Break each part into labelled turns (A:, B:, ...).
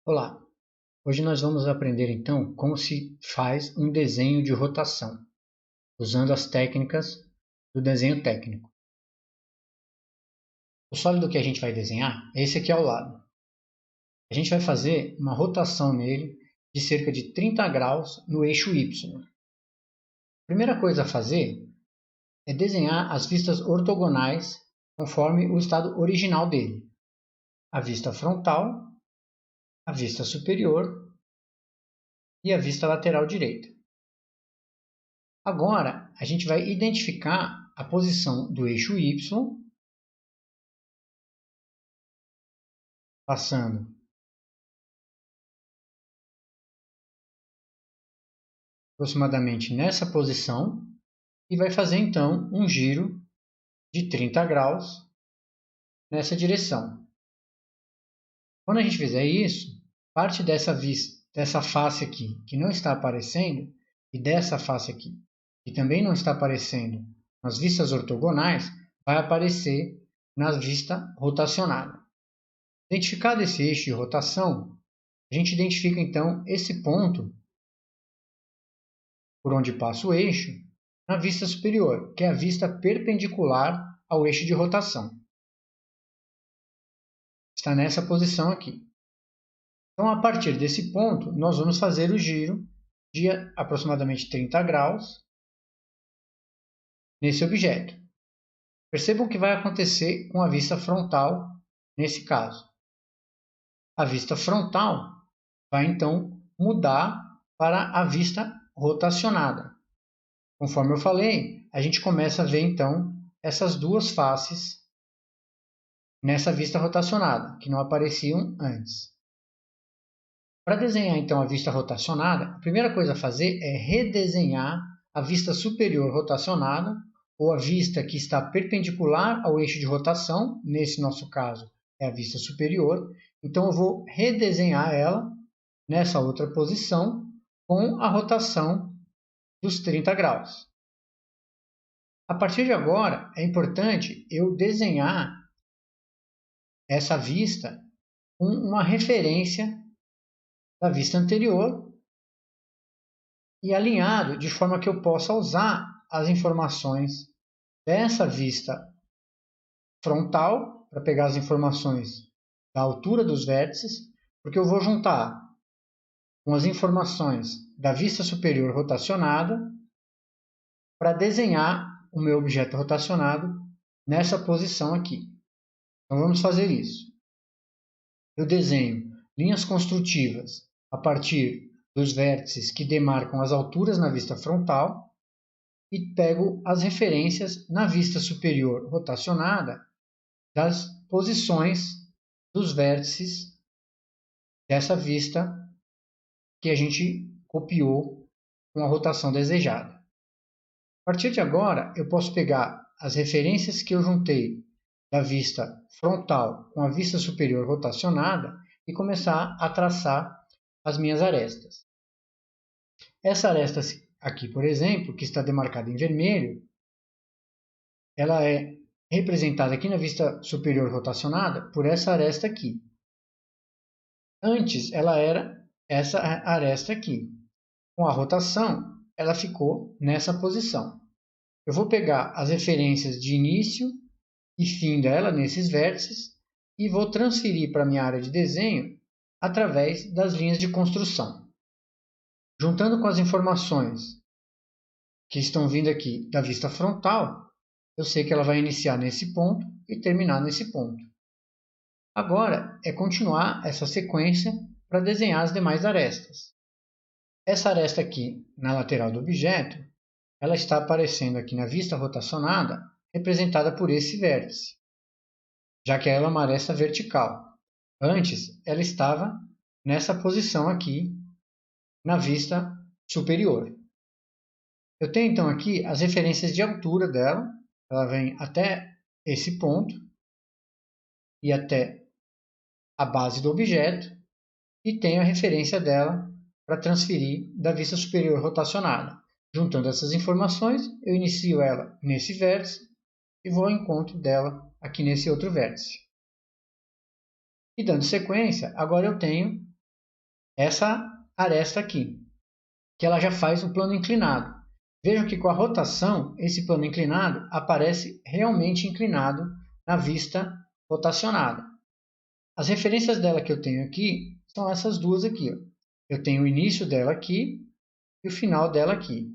A: Olá, hoje nós vamos aprender então como se faz um desenho de rotação, usando as técnicas do desenho técnico. O sólido que a gente vai desenhar é esse aqui ao lado. A gente vai fazer uma rotação nele de cerca de 30 graus no eixo Y. A primeira coisa a fazer é desenhar as vistas ortogonais conforme o estado original dele. A vista frontal, a vista superior e a vista lateral direita. Agora, a gente vai identificar a posição do eixo Y, passando aproximadamente nessa posição, e vai fazer então um giro de 30 graus nessa direção. Quando a gente fizer isso, parte dessa face aqui que não está aparecendo e dessa face aqui que também não está aparecendo nas vistas ortogonais, vai aparecer na vista rotacionada. Identificado esse eixo de rotação, a gente identifica então esse ponto por onde passa o eixo na vista superior, que é a vista perpendicular ao eixo de rotação. Está nessa posição aqui. Então, a partir desse ponto, nós vamos fazer o giro de aproximadamente 30 graus nesse objeto. Percebam o que vai acontecer com a vista frontal nesse caso. A vista frontal vai então mudar para a vista rotacionada. Conforme eu falei, a gente começa a ver então essas duas faces nessa vista rotacionada, que não apareciam antes. Para desenhar então a vista rotacionada, a primeira coisa a fazer é redesenhar a vista superior rotacionada, ou a vista que está perpendicular ao eixo de rotação, nesse nosso caso é a vista superior. Então eu vou redesenhar ela nessa outra posição com a rotação dos 30 graus. A partir de agora, é importante eu desenhar essa vista com uma referência da vista anterior e alinhado de forma que eu possa usar as informações dessa vista frontal para pegar as informações da altura dos vértices, porque eu vou juntar com as informações da vista superior rotacionada para desenhar o meu objeto rotacionado nessa posição aqui. Então vamos fazer isso. Eu desenho linhas construtivas a partir dos vértices que demarcam as alturas na vista frontal e pego as referências na vista superior rotacionada das posições dos vértices dessa vista que a gente copiou com a rotação desejada. A partir de agora, eu posso pegar as referências que eu juntei da vista frontal com a vista superior rotacionada e começar a traçar as minhas arestas. Essa aresta aqui, por exemplo, que está demarcada em vermelho, ela é representada aqui na vista superior rotacionada por essa aresta aqui. Antes, ela era essa aresta aqui. Com a rotação, ela ficou nessa posição. Eu vou pegar as referências de início e fim dela nesses vértices e vou transferir para a minha área de desenho através das linhas de construção. Juntando com as informações que estão vindo aqui da vista frontal, eu sei que ela vai iniciar nesse ponto e terminar nesse ponto. Agora é continuar essa sequência para desenhar as demais arestas. Essa aresta aqui na lateral do objeto, ela está aparecendo aqui na vista rotacionada, representada por esse vértice, já que ela é uma aresta vertical. Antes, ela estava nessa posição aqui, na vista superior. Eu tenho então aqui as referências de altura dela, ela vem até esse ponto e até a base do objeto, e tenho a referência dela para transferir da vista superior rotacionada. Juntando essas informações, eu inicio ela nesse vértice e vou ao encontro dela aqui nesse outro vértice. E dando sequência, agora eu tenho essa aresta aqui, que ela já faz o plano inclinado. Vejam que com a rotação, esse plano inclinado aparece realmente inclinado na vista rotacionada. As referências dela que eu tenho aqui são essas duas aqui. Ó. Eu tenho o início dela aqui e o final dela aqui.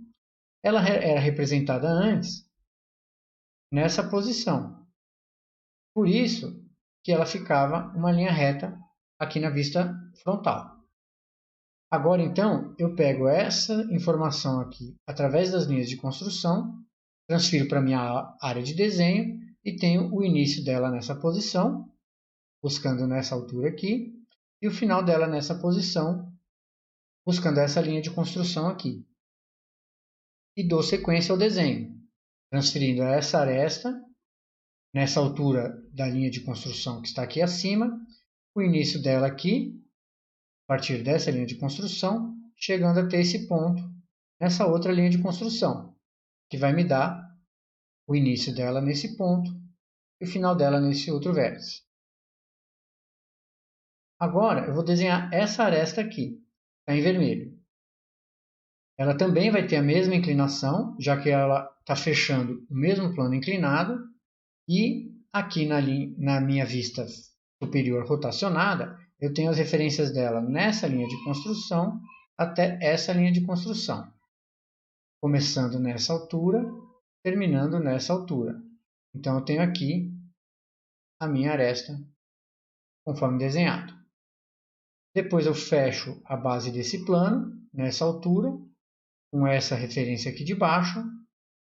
A: Ela era representada antes nessa posição. Por isso que ela ficava uma linha reta aqui na vista frontal. Agora, então, eu pego essa informação aqui através das linhas de construção, transfiro para a minha área de desenho e tenho o início dela nessa posição, buscando nessa altura aqui, e o final dela nessa posição, buscando essa linha de construção aqui. E dou sequência ao desenho, transferindo essa aresta nessa altura da linha de construção que está aqui acima, o início dela aqui, a partir dessa linha de construção, chegando até esse ponto, nessa outra linha de construção, que vai me dar o início dela nesse ponto e o final dela nesse outro vértice. Agora, eu vou desenhar essa aresta aqui, está em vermelho. Ela também vai ter a mesma inclinação, já que ela está fechando o mesmo plano inclinado, e aqui na minha vista superior rotacionada, eu tenho as referências dela nessa linha de construção até essa linha de construção, começando nessa altura, terminando nessa altura. Então, eu tenho aqui a minha aresta conforme desenhado. Depois eu fecho a base desse plano, nessa altura, com essa referência aqui de baixo,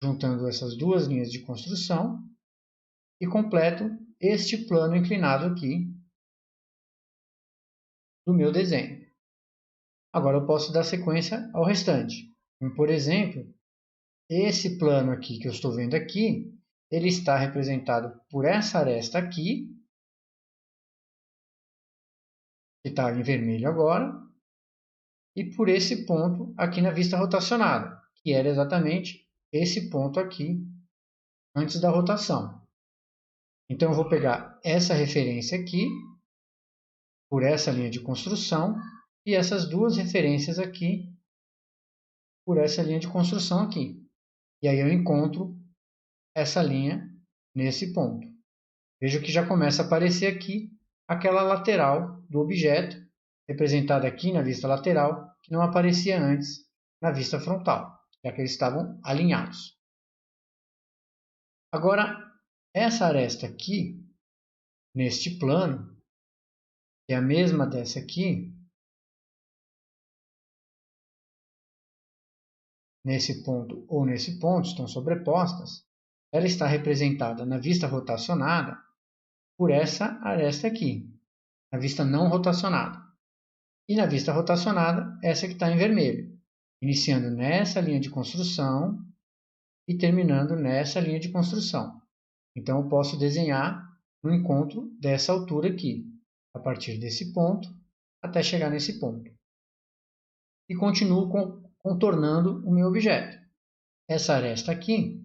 A: juntando essas duas linhas de construção, e completo este plano inclinado aqui do meu desenho. Agora eu posso dar sequência ao restante. Como, por exemplo, esse plano aqui que eu estou vendo aqui, ele está representado por essa aresta aqui, que está em vermelho agora, e por esse ponto aqui na vista rotacionada, que era exatamente esse ponto aqui antes da rotação. Então eu vou pegar essa referência aqui, por essa linha de construção, e essas duas referências aqui, por essa linha de construção aqui. E aí eu encontro essa linha nesse ponto. Veja que já começa a aparecer aqui aquela lateral do objeto, representada aqui na vista lateral, que não aparecia antes na vista frontal, já que eles estavam alinhados. Agora, essa aresta aqui, neste plano, que é a mesma dessa aqui, nesse ponto ou nesse ponto, estão sobrepostas, ela está representada na vista rotacionada por essa aresta aqui, na vista não rotacionada. E na vista rotacionada, essa que está em vermelho, iniciando nessa linha de construção e terminando nessa linha de construção. Então, eu posso desenhar no encontro dessa altura aqui, a partir desse ponto até chegar nesse ponto. E continuo contornando o meu objeto. Essa aresta aqui,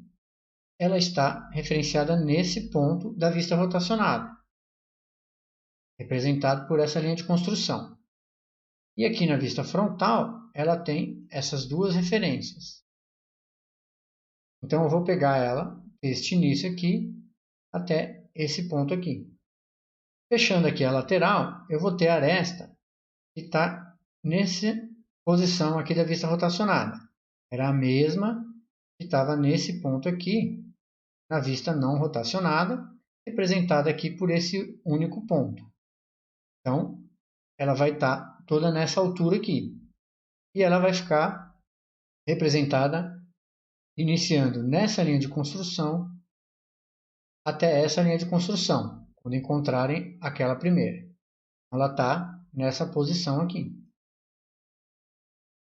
A: ela está referenciada nesse ponto da vista rotacionada, representado por essa linha de construção. E aqui na vista frontal, ela tem essas duas referências. Então, eu vou pegar ela, este início aqui, até esse ponto aqui. Fechando aqui a lateral, eu vou ter a aresta que está nessa posição aqui da vista rotacionada. Era a mesma que estava nesse ponto aqui, na vista não rotacionada, representada aqui por esse único ponto. Então, ela vai estar toda nessa altura aqui. E ela vai ficar representada iniciando nessa linha de construção até essa linha de construção, quando encontrarem aquela primeira. Ela está nessa posição aqui.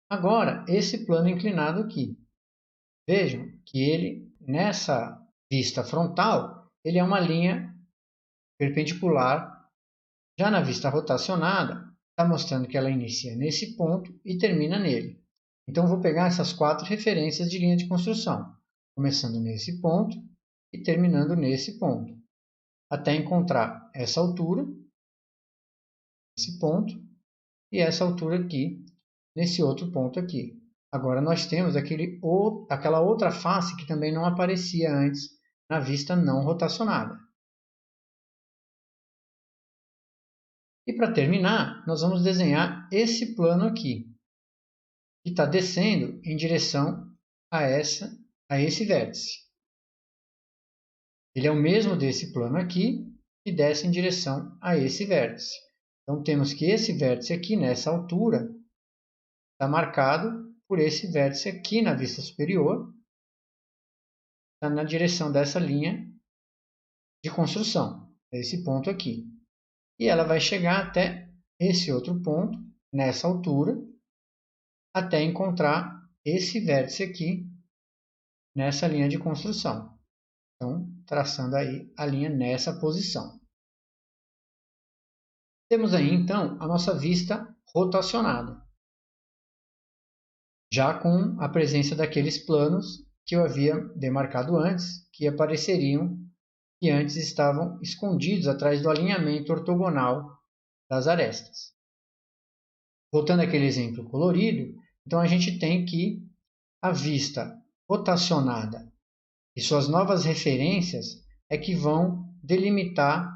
A: Agora, esse plano inclinado aqui. Vejam que ele, nessa vista frontal, ele é uma linha perpendicular. Já na vista rotacionada, está mostrando que ela inicia nesse ponto e termina nele. Então, vou pegar essas 4 referências de linha de construção, começando nesse ponto e terminando nesse ponto, até encontrar essa altura, esse ponto, e essa altura aqui, nesse outro ponto aqui. Agora nós temos aquela outra face que também não aparecia antes na vista não rotacionada. E para terminar, nós vamos desenhar esse plano aqui, que está descendo em direção a esse vértice. Ele é o mesmo desse plano aqui, que desce em direção a esse vértice. Então, temos que esse vértice aqui, nessa altura, está marcado por esse vértice aqui na vista superior, está na direção dessa linha de construção, esse ponto aqui. E ela vai chegar até esse outro ponto, nessa altura, até encontrar esse vértice aqui, nessa linha de construção. Então, traçando aí a linha nessa posição. Temos aí, então, a nossa vista rotacionada, já com a presença daqueles planos que eu havia demarcado antes, que apareceriam, que antes estavam escondidos atrás do alinhamento ortogonal das arestas. Voltando àquele exemplo colorido, então a gente tem que a vista rotacionada e suas novas referências é que vão delimitar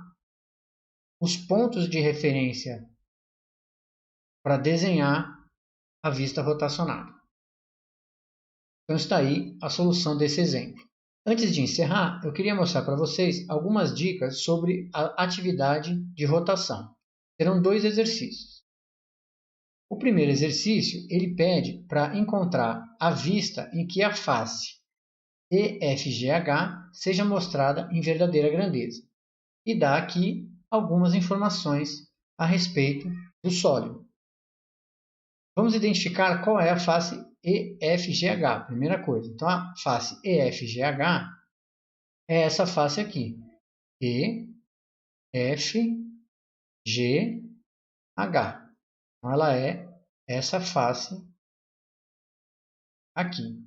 A: os pontos de referência para desenhar a vista rotacionada. Então está aí a solução desse exemplo. Antes de encerrar, eu queria mostrar para vocês algumas dicas sobre a atividade de rotação. Serão 2 exercícios. O primeiro exercício, ele pede para encontrar a vista em que a face EFGH seja mostrada em verdadeira grandeza. E dá aqui algumas informações a respeito do sólido. Vamos identificar qual é a face EFGH, primeira coisa. Então, a face EFGH é essa face aqui, EFGH. Então, ela é essa face aqui.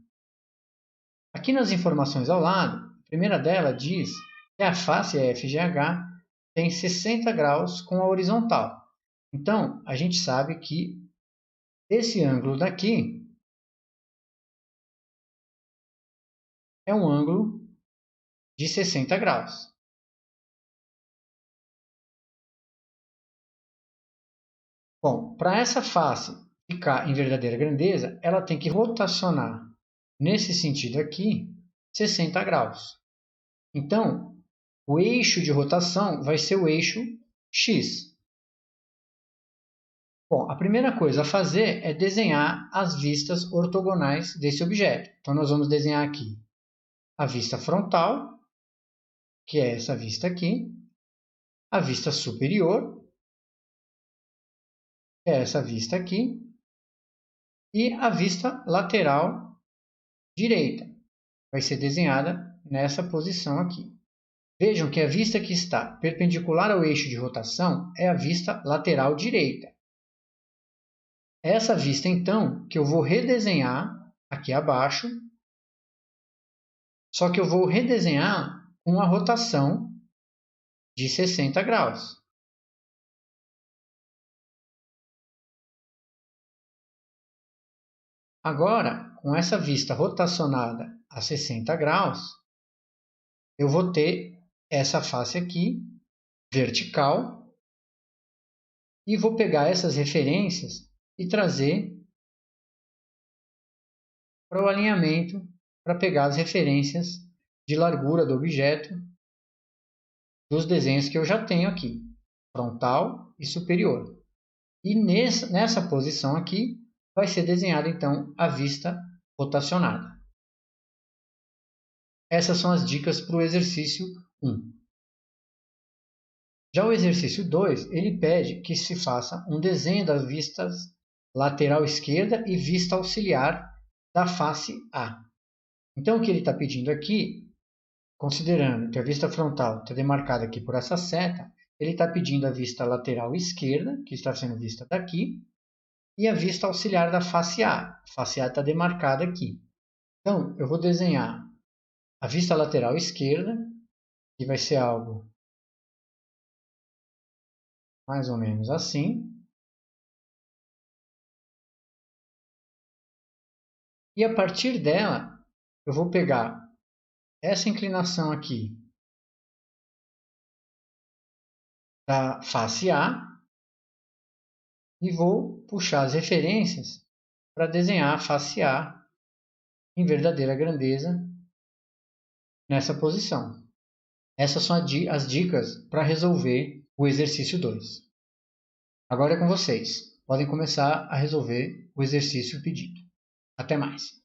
A: Aqui nas informações ao lado, a primeira dela diz que a face EFGH tem 60 graus com a horizontal. Então, a gente sabe que esse ângulo daqui é um ângulo de 60 graus. Bom, para essa face ficar em verdadeira grandeza, ela tem que rotacionar nesse sentido aqui 60 graus. Então, o eixo de rotação vai ser o eixo X. Bom, a primeira coisa a fazer é desenhar as vistas ortogonais desse objeto. Então, nós vamos desenhar aqui a vista frontal, que é essa vista aqui, a vista superior, que é essa vista aqui, e a vista lateral direita vai ser desenhada nessa posição aqui. Vejam que a vista que está perpendicular ao eixo de rotação é a vista lateral direita. Essa vista, então, que eu vou redesenhar aqui abaixo, só que eu vou redesenhar com a rotação de 60 graus. Agora, com essa vista rotacionada a 60 graus, eu vou ter essa face aqui, vertical, e vou pegar essas referências e trazer para o alinhamento, para pegar as referências de largura do objeto dos desenhos que eu já tenho aqui, frontal e superior. E nessa posição aqui vai ser desenhada então a vista rotacionada. Essas são as dicas para o exercício 1. Já o exercício 2, ele pede que se faça um desenho das vistas lateral esquerda e vista auxiliar da face A. Então, o que ele está pedindo aqui, considerando que a vista frontal está demarcada aqui por essa seta, ele está pedindo a vista lateral esquerda, que está sendo vista daqui, e a vista auxiliar da face A. A face A está demarcada aqui. Então, eu vou desenhar a vista lateral esquerda, que vai ser algo mais ou menos assim. E a partir dela, eu vou pegar essa inclinação aqui da face A e vou puxar as referências para desenhar a face A em verdadeira grandeza nessa posição. Essas são as dicas para resolver o exercício 2. Agora é com vocês. Podem começar a resolver o exercício pedido. Até mais!